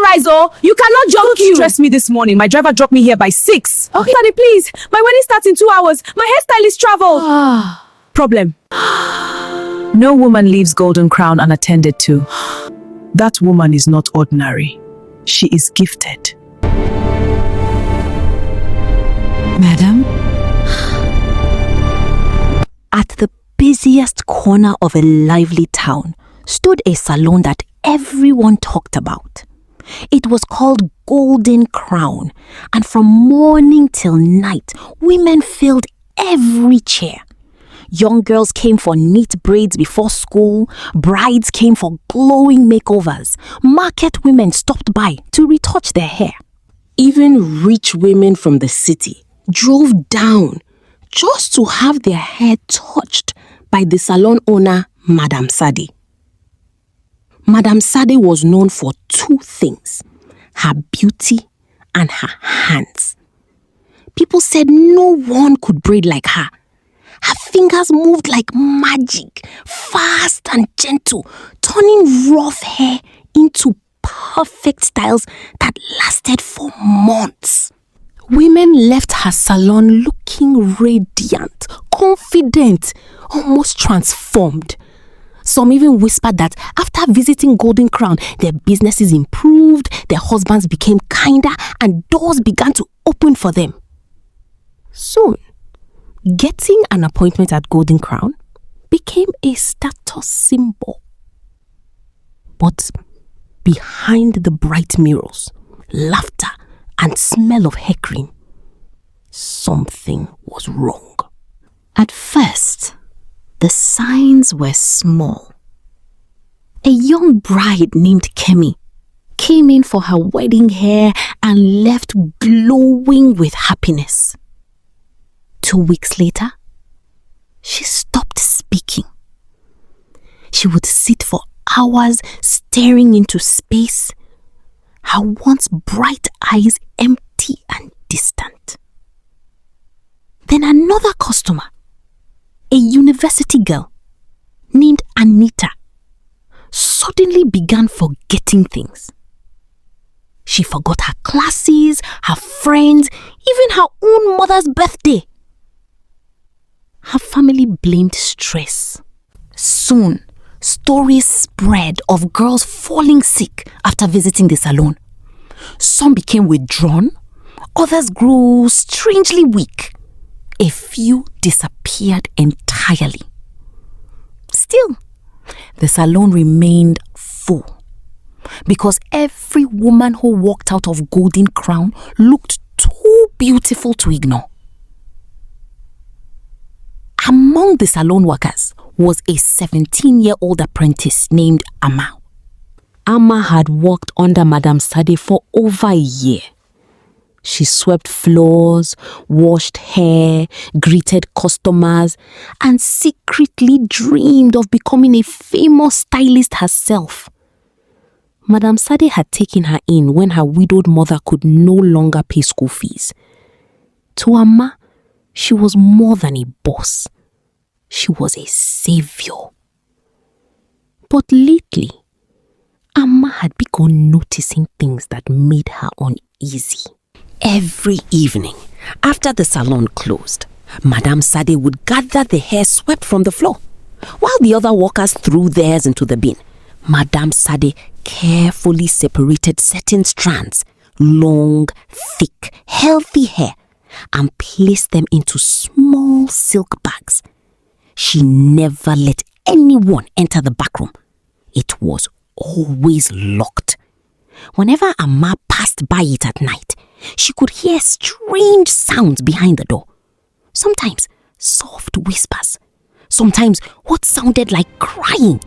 rise, oh. You cannot jump queue. Don't stress me this morning. My driver dropped me here by 6. Okay. Daddy, please. My wedding starts in 2 hours. My hairstylist traveled. Problem. No woman leaves Golden Crown unattended to. That woman is not ordinary. She is gifted. Madam? At the busiest corner of a lively town stood a salon that everyone talked about. It was called Golden Crown, and from morning till night, women filled every chair. Young girls came for neat braids before school, brides came for glowing makeovers, market women stopped by to retouch their hair. Even rich women from the city drove down just to have their hair touched by the salon owner, Madam Sade. Madam Sade was known for 2 things, her beauty and her hands. People said no one could braid like her. Her fingers moved like magic, fast and gentle, turning rough hair into perfect styles that lasted for months. Women left her salon looking radiant, confident, almost transformed. Some even whispered that after visiting Golden Crown, their businesses improved, their husbands became kinder, and doors began to open for them. Soon, getting an appointment at Golden Crown became a status symbol. But behind the bright mirrors, laughter, and smell of hair cream, something was wrong. At first, the signs were small. A young bride named Kemi came in for her wedding hair and left glowing with happiness. 2 weeks later, she stopped speaking. She would sit for hours staring into space, her once bright eyes empty and distant. Then another customer, a university girl named Anita, suddenly began forgetting things. She forgot her classes, her friends, even her own mother's birthday. Her family blamed stress. Soon, stories spread of girls falling sick after visiting the salon. Some became withdrawn, others grew strangely weak. A few disappeared entirely. Still, the salon remained full because every woman who walked out of Golden Crown looked too beautiful to ignore. Among the salon workers was a 17-year-old apprentice named Amma. Amma had worked under Madam Sade for over a year. She swept floors, washed hair, greeted customers, and secretly dreamed of becoming a famous stylist herself. Madam Sade had taken her in when her widowed mother could no longer pay school fees. To Amma, she was more than a boss. She was a savior. But lately, Amma had begun noticing things that made her uneasy. Every evening, after the salon closed, Madam Sade would gather the hair swept from the floor. While the other workers threw theirs into the bin, Madam Sade carefully separated certain strands, long, thick, healthy hair, and placed them into small silk bags. She never let anyone enter the back room. It was always locked. Whenever Amma passed by it at night, she could hear strange sounds behind the door. Sometimes soft whispers. Sometimes what sounded like crying.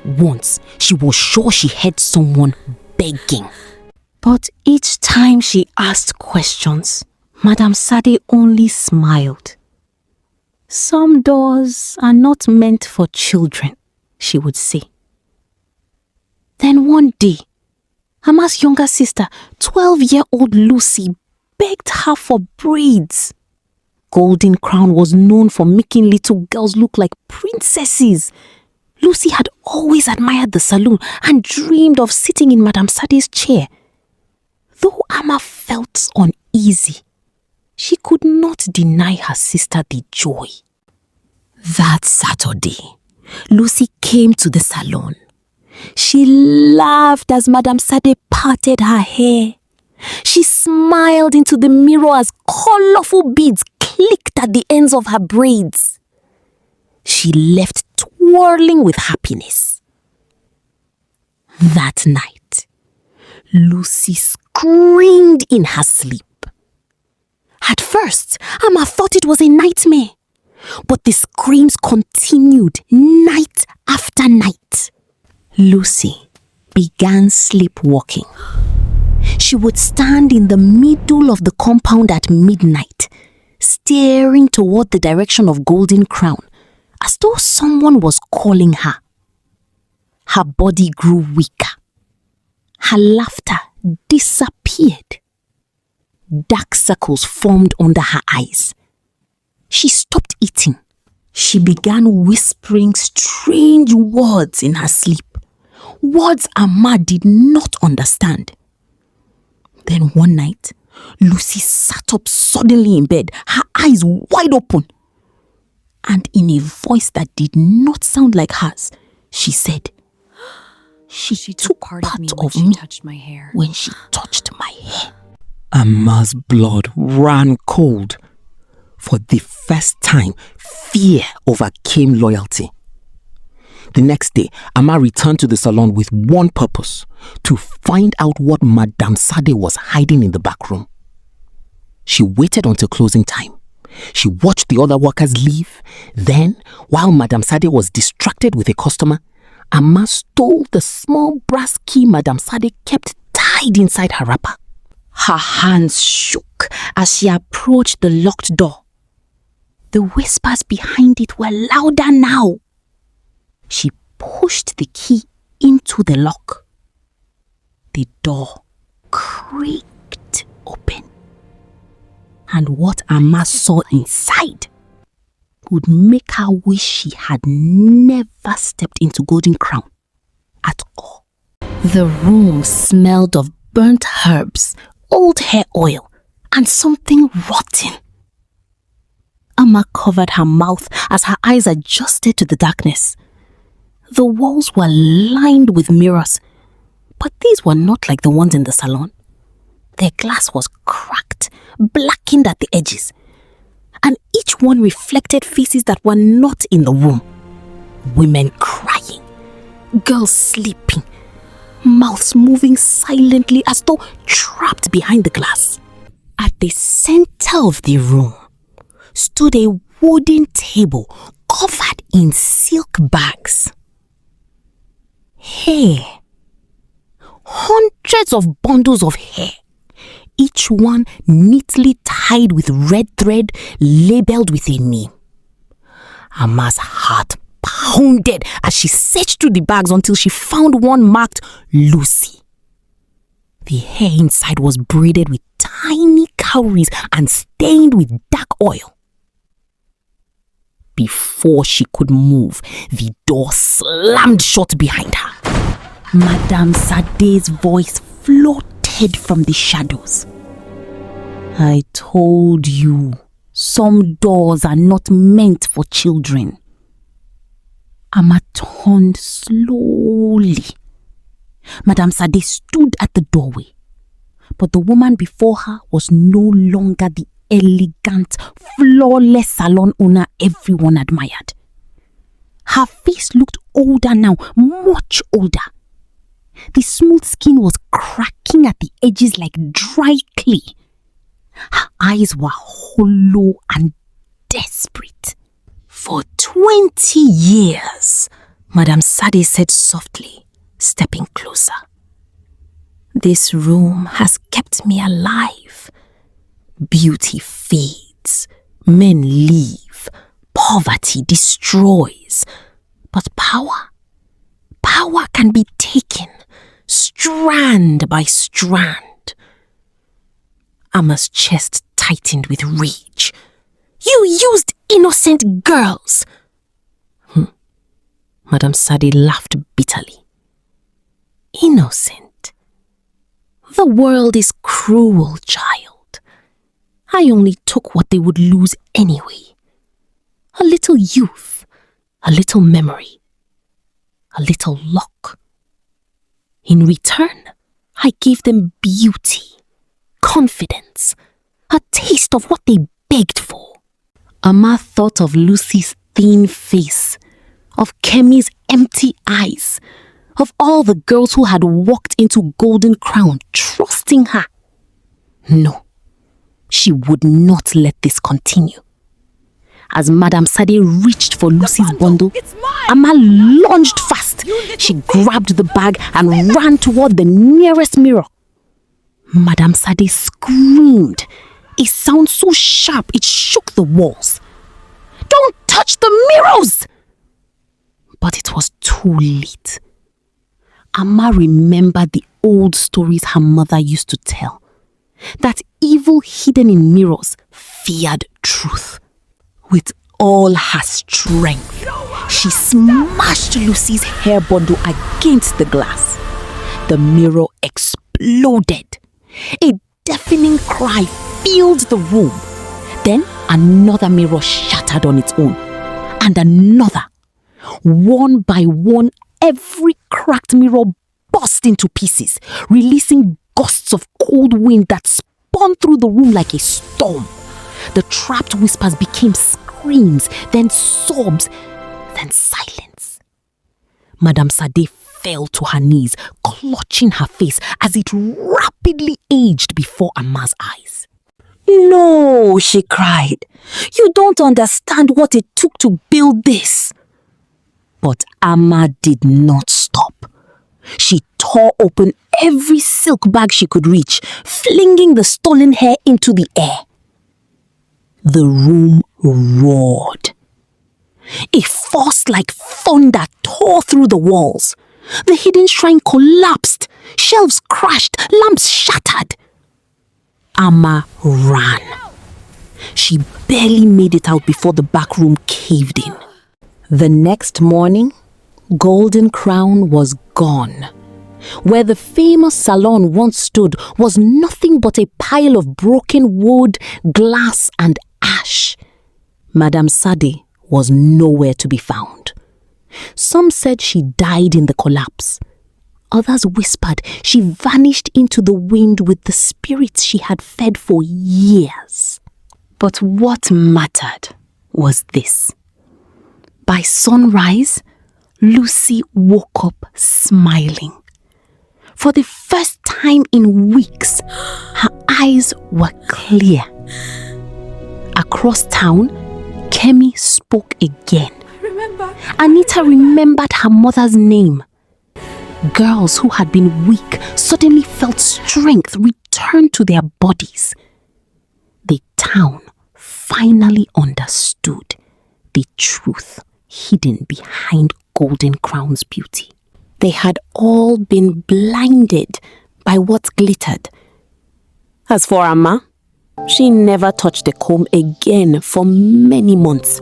Once, she was sure she heard someone begging. But each time she asked questions, Madam Sade only smiled. Some doors are not meant for children, she would say. Then one day, Amma's younger sister, 12-year-old Lucy, begged her for braids. Golden Crown was known for making little girls look like princesses. Lucy had always admired the salon and dreamed of sitting in Madam Sade's chair. Though Amma felt uneasy, she could not deny her sister the joy. That Saturday, Lucy came to the salon. She laughed as Madame Sade parted her hair. She smiled into the mirror as colorful beads clicked at the ends of her braids. She left twirling with happiness. That night, Lucy screamed in her sleep. At first, Amma thought it was a nightmare, but the screams continued night after night. Lucy began sleepwalking. She would stand in the middle of the compound at midnight, staring toward the direction of Golden Crown, as though someone was calling her. Her body grew weaker. Her laughter disappeared. Dark circles formed under her eyes. She stopped eating. She began whispering strange words in her sleep. Words Amma did not understand. Then one night, Lucy sat up suddenly in bed, her eyes wide open. And in a voice that did not sound like hers, she said, She took part of me when she touched my hair. Amma's blood ran cold. For the first time, fear overcame loyalty. The next day, Amma returned to the salon with one purpose: to find out what Madame Sade was hiding in the back room. She waited until closing time. She watched the other workers leave. Then, while Madame Sade was distracted with a customer, Amma stole the small brass key Madame Sade kept tied inside her wrapper. Her hands shook as she approached the locked door. The whispers behind it were louder now. She pushed the key into the lock. The door creaked open. And what Amma saw inside would make her wish she had never stepped into Golden Crown at all. The room smelled of burnt herbs, old hair oil, and something rotten. Amma covered her mouth as her eyes adjusted to the darkness. The walls were lined with mirrors, but these were not like the ones in the salon. Their glass was cracked, blackened at the edges, and each one reflected faces that were not in the room. Women crying, girls sleeping, mouths moving silently as though trapped behind the glass. At the center of the room stood a wooden table covered in silk bags. Hair. Hundreds of bundles of hair, each one neatly tied with red thread labeled with a name. Amma's heart pounded as she searched through the bags until she found one marked Lucy. The hair inside was braided with tiny cowries and stained with dark oil. Before she could move, the door slammed shut behind her. Madame Sade's voice floated from the shadows. I told you, some doors are not meant for children. Amma turned slowly. Madame Sade stood at the doorway, but the woman before her was no longer the elegant, flawless salon owner everyone admired. Her face looked older now, much older. The smooth skin was cracking at the edges like dry clay. Her eyes were hollow and desperate. For 20 years, Madame Sade said softly, stepping closer. This room has kept me alive. Beauty fades, men leave, poverty destroys. But power can be taken, strand by strand. Amma's chest tightened with rage. You used innocent girls. Madame Sade laughed bitterly. Innocent? The world is cruel, child. I only took what they would lose anyway. A little youth, a little memory, a little luck. In return, I gave them beauty, confidence, a taste of what they begged for. Amma thought of Lucy's thin face, of Kemi's empty eyes, of all the girls who had walked into Golden Crown trusting her. No, she would not let this continue. As Madame Sade reached for Lucy's bundle, Amma lunged fast. She grabbed the bag and ran toward the nearest mirror. Madame Sade screamed, a sound so sharp it shook the walls. "Don't touch the mirrors!" But it was too late. Amma remembered the old stories her mother used to tell, that evil hidden in mirrors feared truth. With all her strength, she smashed Lucy's hair bundle against the glass. The mirror exploded. A deafening cry filled the room. Then another mirror shattered on its own, and another. One by one, every cracked mirror burst into pieces, releasing gusts of cold wind that spun through the room like a storm. The trapped whispers became screams, then sobs, then silence. Madame Sade fell to her knees, clutching her face as it rapidly aged before Amma's eyes. "No," she cried. "You don't understand what it took to build this." But Amma did not stop. She tore open every silk bag she could reach, flinging the stolen hair into the air. The room roared. A force like thunder tore through the walls. The hidden shrine collapsed. Shelves crashed. Lamps shattered. Amma ran. She barely made it out before the back room caved in. The next morning, Golden Crown was gone. Where the famous salon once stood was nothing but a pile of broken wood, glass, and ash. Madame Sade was nowhere to be found. Some said she died in the collapse. Others whispered she vanished into the wind with the spirits she had fed for years. But what mattered was this. By sunrise, Lucy woke up smiling. For the first time in weeks, her eyes were clear. Across town, Kemi spoke again. Anita remembered her mother's name. Girls who had been weak suddenly felt strength return to their bodies. The town finally understood the truth hidden behind Golden Crown's beauty. They had all been blinded by what glittered. As for Amma, she never touched a comb again for many months.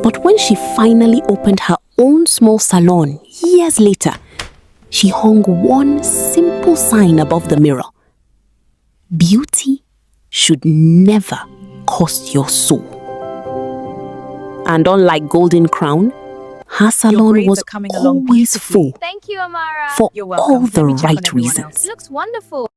But when she finally opened her own small salon years later, she hung one simple sign above the mirror. Beauty should never cost your soul. And unlike Golden Crown, her salon was always full. Thank you, Amara. For all the right reasons. It looks wonderful.